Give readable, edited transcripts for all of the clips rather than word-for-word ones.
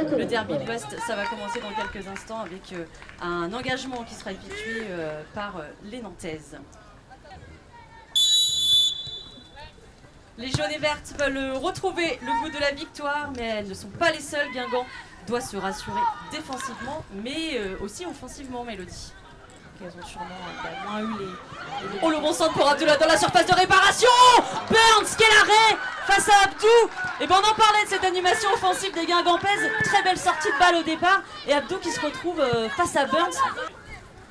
Le derby de l'Ouest, ça va commencer dans quelques instants avec un engagement qui sera effectué par les Nantaises. Les jaunes et vertes veulent retrouver le goût de la victoire, mais elles ne sont pas les seules. Guingamp doit se rassurer défensivement, mais aussi offensivement, Mélodie. Elles ont sûrement moins eu les... Oh, le bon centre pour Abdullah dans la surface de réparation. Burns, quel arrêt face à Abdou. Et ben on en parlait de cette animation offensive des Guingampaises. Très belle sortie de balle au départ. Et Abdou qui se retrouve face à Burns.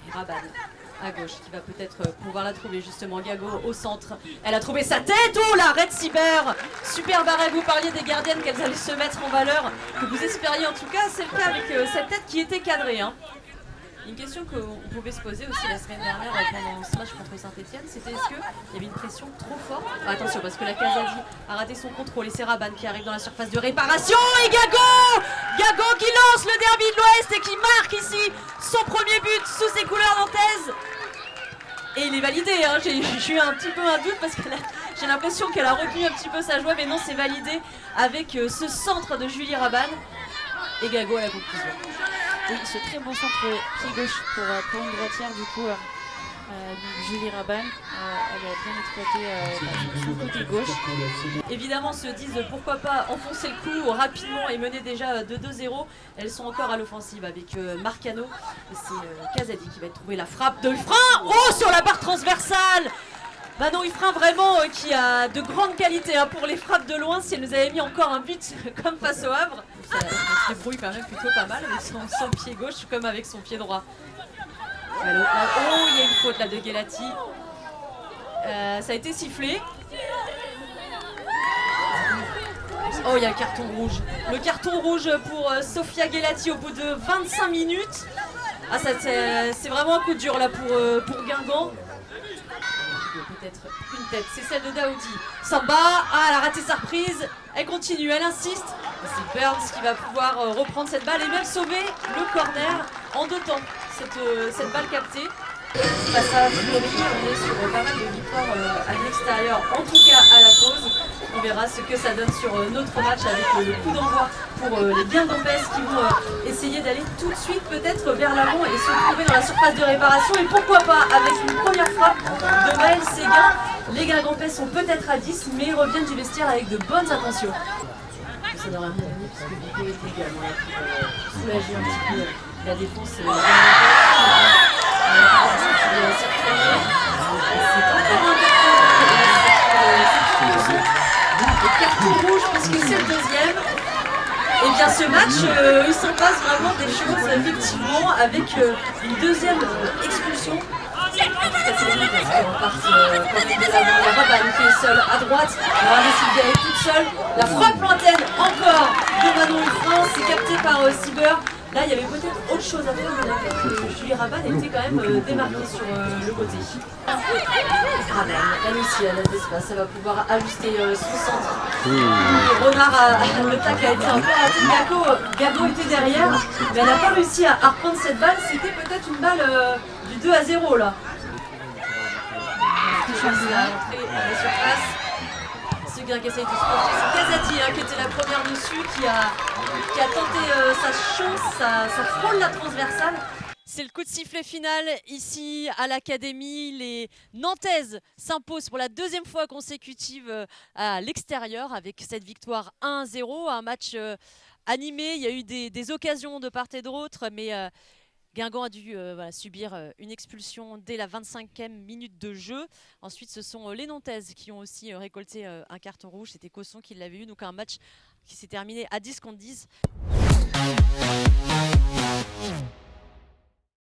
Et Raban à gauche qui va peut-être pouvoir la trouver justement. Gago au centre. Elle a trouvé sa tête. Oh, l'arrêt de Cyber. Super barré. Vous parliez des gardiennes qu'elles allaient se mettre en valeur. Que vous espériez en tout cas. C'est le cas avec cette tête qui était cadrée. Une question qu'on pouvait se poser aussi la semaine dernière pendant ce match contre Saint-Etienne, c'était est-ce qu'il y avait une pression trop forte? Attention parce que la Casadi a raté son contrôle et c'est Raban qui arrive dans la surface de réparation et Gago qui lance le derby de l'Ouest et qui marque ici son premier but sous ses couleurs nantaises. Et il est validé, j'ai eu un petit peu un doute parce que j'ai l'impression qu'elle a retenu un petit peu sa joie, mais non, c'est validé avec ce centre de Julie Raban et Gago à la conclusion. Oui, ce très bon centre pied gauche pour une droitière du coup. Julie Raban, elle a bien exploité son côté gauche. Évidemment se disent pourquoi pas enfoncer le coup rapidement et mener déjà de 2-0. Elles sont encore à l'offensive avec Marcano. Et c'est Casadi qui va trouver la frappe de Huifrin. Oh, sur la barre transversale. Manon Huifrin vraiment qui a de grandes qualités pour les frappes de loin. Si elle nous avait mis encore un but comme face au Havre, ça se débrouille quand même plutôt pas mal avec son pied gauche comme avec son pied droit. Oh, il y a une faute là de Gelati. Ça a été sifflé. Oh, il y a le carton rouge. Le carton rouge pour Sofia Gelati au bout de 25 minutes. Ah, c'est vraiment un coup dur là pour Guingamp. Peut-être une tête, c'est celle de Daoudi. Samba, elle a raté sa reprise. Elle continue, elle insiste. C'est Burns qui va pouvoir reprendre cette balle et même sauver le corner en 2 temps. Cette balle captée. Face à Fleury, on est sur pas mal de victoires à l'extérieur, en tout cas à la pause. On verra ce que ça donne sur notre match avec le coup d'envoi pour les Guingampaises qui vont essayer d'aller tout de suite peut-être vers l'avant et se retrouver dans la surface de réparation. Et pourquoi pas avec une première frappe de Maëlle Séguin. Les Guingampaises sont peut-être à 10 mais ils reviennent du vestiaire avec de bonnes intentions. Ça n'aurait rien donné puisque Vico est également là pour soulager un petit peu la défense. Carton rouge puisque c'est le deuxième. Et bien ce match, il s'en passe vraiment des choses effectivement avec une deuxième expulsion. Il y a Raban qui est seule à droite, Marie Sylvia est toute seule. La frappe lointaine encore de Manon Huifrin, c'est capté par Cyber. Là, il y avait peut-être autre chose à faire, mais Julie Raban était quand même démarquée sur le côté. Raban, elle aussi, elle a de l'espace, elle va pouvoir ajuster son centre. Renard, le tac a été un peu raté. Gago était derrière, mais elle n'a pas réussi à reprendre cette balle. C'était peut-être une balle du 2-0 là. À la surface. Seguin qui essaye de se projeter, c'est Casadi qui était la première dessus, qui a tenté sa chance, ça frôle la transversale. C'est le coup de sifflet final ici à l'Académie. Les Nantaises s'imposent pour la 2e fois consécutive à l'extérieur avec cette victoire 1-0. Un match animé, il y a eu des occasions de part et d'autre, mais Guingamp a dû subir une expulsion dès la 25e minute de jeu. Ensuite, ce sont les Nantaises qui ont aussi récolté un carton rouge. C'était Cosson qui l'avait eu. Donc un match qui s'est terminé à 10 contre 10.